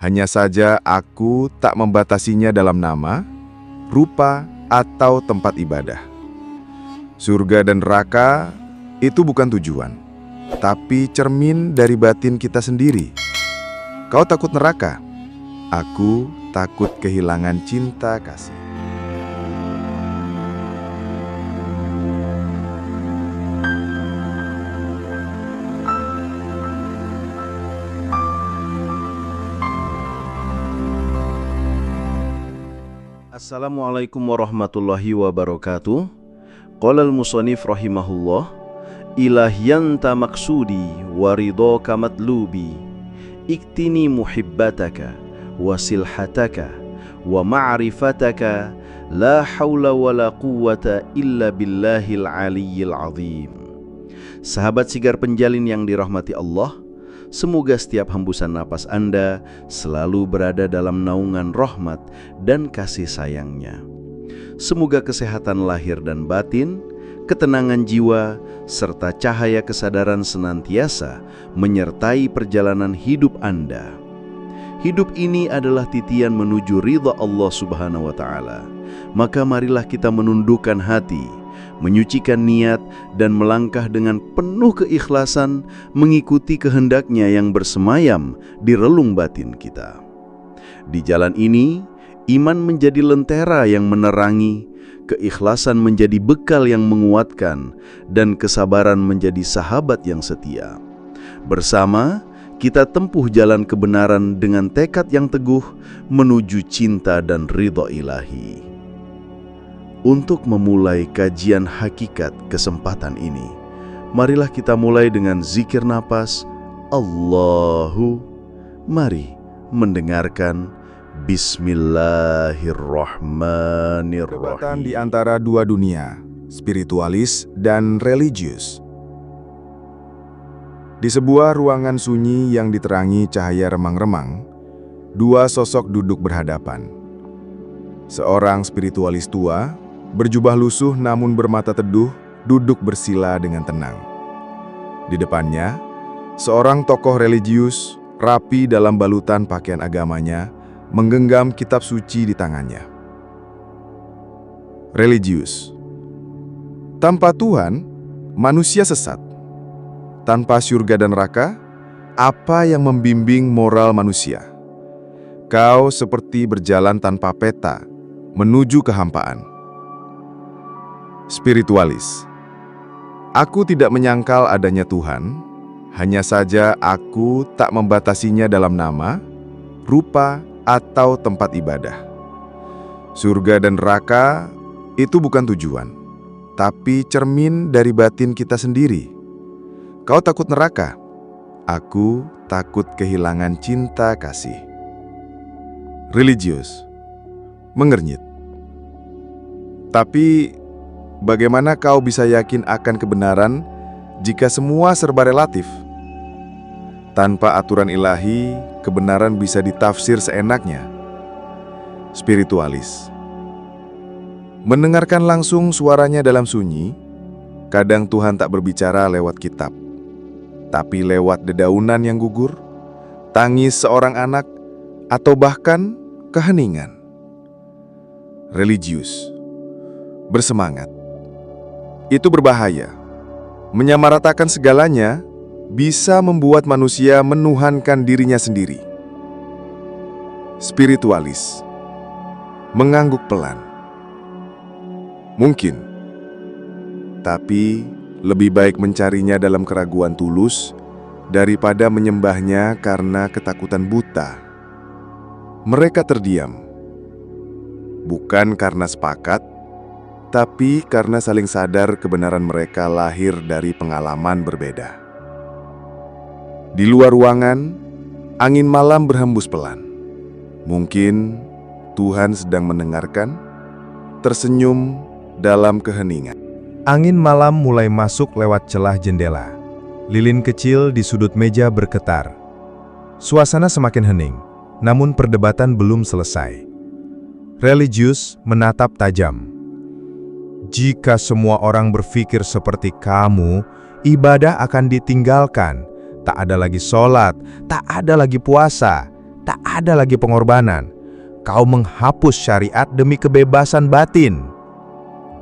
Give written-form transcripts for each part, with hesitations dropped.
Hanya saja aku tak membatasinya dalam nama, rupa, atau tempat ibadah. Surga dan neraka itu bukan tujuan, tapi cermin dari batin kita sendiri. Kau takut neraka? Aku takut kehilangan cinta kasih. Assalamualaikum warahmatullahi wabarakatuh. Qala al-musannif rahimahullah, ilahyanta maksudi waridhaka matlubi, iktini muhibbataka wasilhataka wa ma'rifataka, la hawla wa la quwwata illa billahil aliyyil azim. Sahabat sigar penjalin yang dirahmati Allah, semoga setiap hembusan napas Anda selalu berada dalam naungan rahmat dan kasih sayangnya. Semoga kesehatan lahir dan batin, ketenangan jiwa, serta cahaya kesadaran senantiasa menyertai perjalanan hidup Anda. Hidup ini adalah titian menuju ridha Allah Subhanahu wa Ta'ala. Maka marilah kita menundukkan hati, menyucikan niat, dan melangkah dengan penuh keikhlasan mengikuti kehendaknya yang bersemayam di relung batin kita. Di jalan ini, iman menjadi lentera yang menerangi, keikhlasan menjadi bekal yang menguatkan, dan kesabaran menjadi sahabat yang setia. Bersama, kita tempuh jalan kebenaran dengan tekad yang teguh menuju cinta dan ridha ilahi. Untuk memulai kajian hakikat kesempatan ini, marilah kita mulai dengan zikir napas Allahu. Mari mendengarkan Bismillahirrahmanirrahim. Perdebatan di antara dua dunia, spiritualis dan religius. Di sebuah ruangan sunyi yang diterangi cahaya remang-remang, dua sosok duduk berhadapan. Seorang spiritualis tua, berjubah lusuh namun bermata teduh, duduk bersila dengan tenang. Di depannya, seorang tokoh religius, rapi dalam balutan pakaian agamanya, menggenggam kitab suci di tangannya. Religius. Tanpa Tuhan, manusia sesat. Tanpa surga dan neraka, apa yang membimbing moral manusia? Kau seperti berjalan tanpa peta, menuju kehampaan. Spiritualis. Aku tidak menyangkal adanya Tuhan, hanya saja aku tak membatasinya dalam nama, rupa, atau tempat ibadah. Surga dan neraka itu bukan tujuan, tapi cermin dari batin kita sendiri. Kau takut neraka? Aku takut kehilangan cinta kasih. Religius. Mengernyit. Tapi bagaimana kau bisa yakin akan kebenaran jika semua serba relatif? Tanpa aturan ilahi, kebenaran bisa ditafsir seenaknya. Spiritualis. Mendengarkan langsung suaranya dalam sunyi, kadang Tuhan tak berbicara lewat kitab, tapi lewat dedaunan yang gugur, tangis seorang anak, atau bahkan keheningan. Religius. Bersemangat. Itu berbahaya. Menyamaratakan segalanya bisa membuat manusia menuhankan dirinya sendiri. Spiritualis. Mengangguk pelan. Mungkin, tapi lebih baik mencarinya dalam keraguan tulus daripada menyembahnya karena ketakutan buta. Mereka terdiam, bukan karena sepakat, tapi karena saling sadar kebenaran mereka lahir dari pengalaman berbeda. Di luar ruangan, angin malam berhembus pelan. Mungkin Tuhan sedang mendengarkan, tersenyum dalam keheningan. Angin malam mulai masuk lewat celah jendela. Lilin kecil di sudut meja bergetar. Suasana semakin hening, namun perdebatan belum selesai. Religius menatap tajam. Jika semua orang berpikir seperti kamu, ibadah akan ditinggalkan. Tak ada lagi sholat, tak ada lagi puasa, Tak ada lagi pengorbanan. Kau menghapus syariat demi kebebasan batin.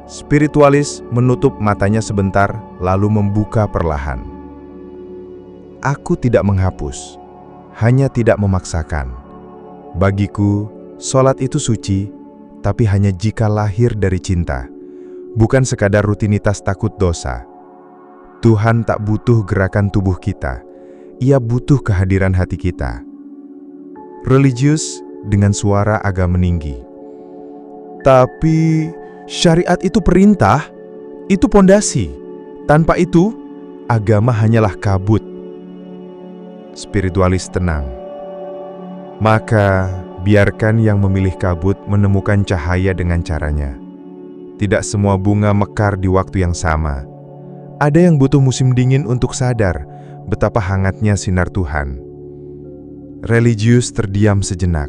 Spiritualis menutup matanya sebentar, lalu membuka perlahan. Aku tidak menghapus, hanya tidak memaksakan. Bagiku, sholat itu suci, tapi hanya jika lahir dari cinta, bukan sekadar rutinitas takut dosa. Tuhan tak butuh gerakan tubuh kita, Ia butuh kehadiran hati kita. Religius dengan suara agak meninggi. Tapi syariat itu perintah, itu pondasi. Tanpa itu, agama hanyalah kabut. Spiritualis tenang. Maka, biarkan yang memilih kabut menemukan cahaya dengan caranya. Tidak semua bunga mekar di waktu yang sama. Ada yang butuh musim dingin untuk sadar betapa hangatnya sinar Tuhan. Religius terdiam sejenak.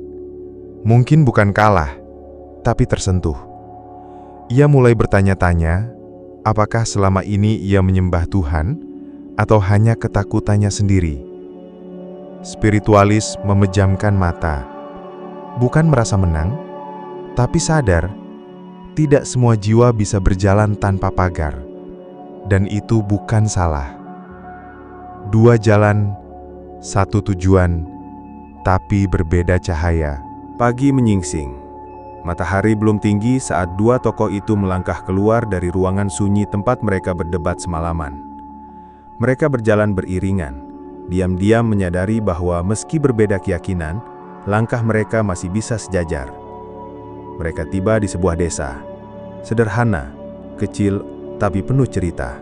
Mungkin bukan kalah, tapi tersentuh. Ia mulai bertanya-tanya, apakah selama ini ia menyembah Tuhan atau hanya ketakutannya sendiri. Spiritualis memejamkan mata. Bukan merasa menang, tapi sadar tidak semua jiwa bisa berjalan tanpa pagar. Dan itu bukan salah. Dua jalan, satu tujuan, tapi berbeda cahaya. Pagi menyingsing. Matahari belum tinggi saat dua tokoh itu melangkah keluar dari ruangan sunyi tempat mereka berdebat semalaman. Mereka berjalan beriringan, diam-diam menyadari bahwa meski berbeda keyakinan, langkah mereka masih bisa sejajar. Mereka tiba di sebuah desa. Sederhana, kecil, tapi penuh cerita.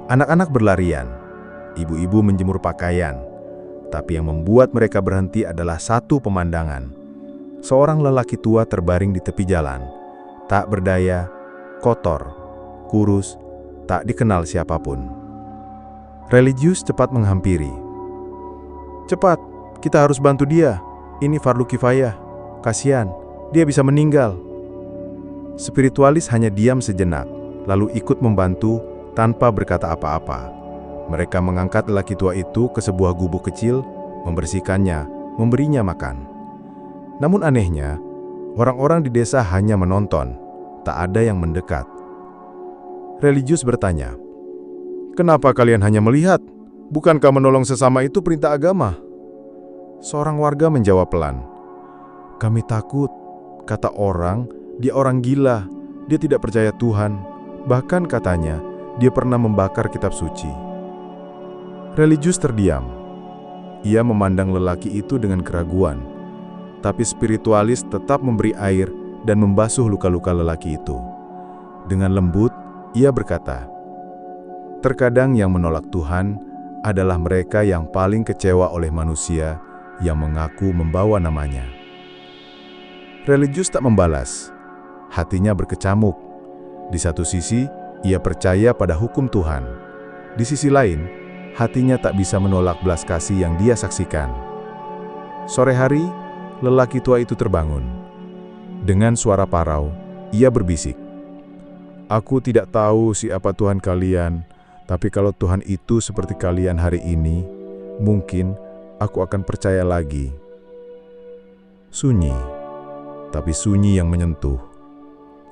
Anak-anak berlarian, ibu-ibu menjemur pakaian, tapi yang membuat mereka berhenti adalah satu pemandangan. Seorang lelaki tua terbaring di tepi jalan, tak berdaya, kotor, kurus, tak dikenal siapapun. Religius cepat menghampiri. "Cepat, kita harus bantu dia. Ini fardu kifayah. Kasihan, dia bisa meninggal." Spiritualis hanya diam sejenak, lalu ikut membantu tanpa berkata apa-apa. Mereka mengangkat lelaki tua itu ke sebuah gubuk kecil, membersihkannya, memberinya makan. Namun anehnya, orang-orang di desa hanya menonton, tak ada yang mendekat. Religius bertanya, "Kenapa kalian hanya melihat? Bukankah menolong sesama itu perintah agama?" Seorang warga menjawab pelan, "Kami takut, kata orang, dia orang gila, dia tidak percaya Tuhan. Bahkan katanya, dia pernah membakar kitab suci." Religius terdiam. Ia memandang lelaki itu dengan keraguan, tapi spiritualis tetap memberi air dan membasuh luka-luka lelaki itu. Dengan lembut, ia berkata, "Terkadang yang menolak Tuhan adalah mereka yang paling kecewa oleh manusia yang mengaku membawa namanya." Religius tak membalas. Hatinya berkecamuk. Di satu sisi, ia percaya pada hukum Tuhan. Di sisi lain, hatinya tak bisa menolak belas kasih yang dia saksikan. Sore hari, lelaki tua itu terbangun. Dengan suara parau, ia berbisik, "Aku tidak tahu siapa Tuhan kalian, tapi kalau Tuhan itu seperti kalian hari ini, mungkin aku akan percaya lagi." Sunyi, tapi sunyi yang menyentuh.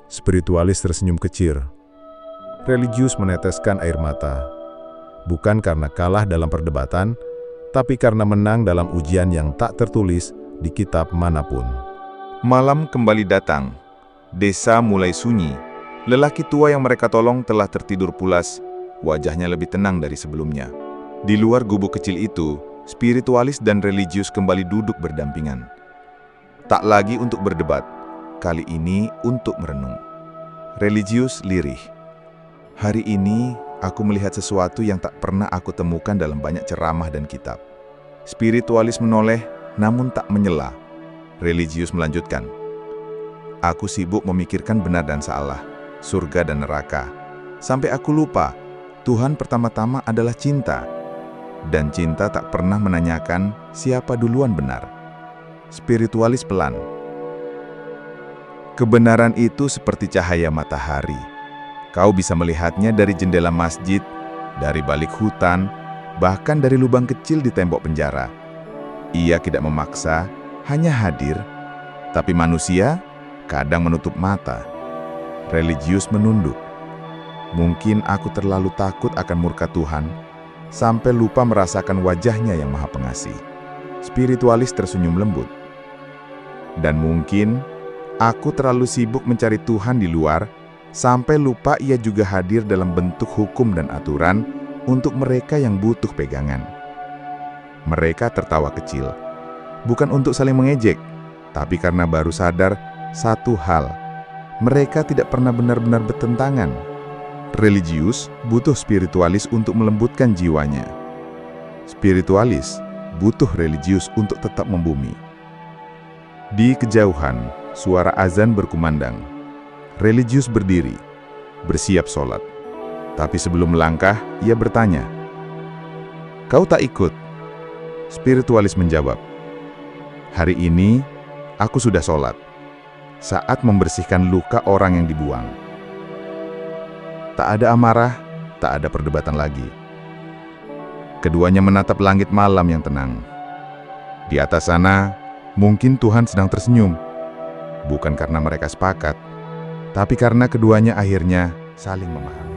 Spiritualis tersenyum kecil. Religius meneteskan air mata. Bukan karena kalah dalam perdebatan, tapi karena menang dalam ujian yang tak tertulis di kitab manapun. Malam kembali datang. Desa mulai sunyi. Lelaki tua yang mereka tolong telah tertidur pulas. Wajahnya lebih tenang dari sebelumnya. Di luar gubuk kecil itu, spiritualis dan religius kembali duduk berdampingan. Tak lagi untuk berdebat, kali ini untuk merenung. Religius lirih. "Hari ini, aku melihat sesuatu yang tak pernah aku temukan dalam banyak ceramah dan kitab." Spiritualis menoleh, namun tak menyela. Religius melanjutkan, "Aku sibuk memikirkan benar dan salah, surga dan neraka. Sampai aku lupa, Tuhan pertama-tama adalah cinta. Dan cinta tak pernah menanyakan siapa duluan benar." Spiritualis pelan, "Kebenaran itu seperti cahaya matahari. Kau bisa melihatnya dari jendela masjid, dari balik hutan, bahkan dari lubang kecil di tembok penjara. Ia tidak memaksa, hanya hadir. Tapi manusia kadang menutup mata. Religius menunduk. Mungkin aku terlalu takut akan murka Tuhan, sampai lupa merasakan wajahnya yang maha pengasih. Spiritualis tersenyum lembut. Dan mungkin aku terlalu sibuk mencari Tuhan di luar, sampai lupa ia juga hadir dalam bentuk hukum dan aturan untuk mereka yang butuh pegangan. Mereka tertawa kecil, bukan untuk saling mengejek, tapi karena baru sadar satu hal, mereka tidak pernah benar-benar bertentangan. Religius butuh spiritualis untuk melembutkan jiwanya. Spiritualis butuh religius untuk tetap membumi. Di kejauhan, suara azan berkumandang. Religius berdiri, bersiap sholat. Tapi sebelum melangkah, ia bertanya, "Kau tak ikut?" Spiritualis menjawab, "Hari ini, aku sudah sholat. Saat membersihkan luka orang yang dibuang." Tak ada amarah, tak ada perdebatan lagi. Keduanya menatap langit malam yang tenang. Di atas sana, mungkin Tuhan sedang tersenyum. Bukan karena mereka sepakat, tapi karena keduanya akhirnya saling memahami.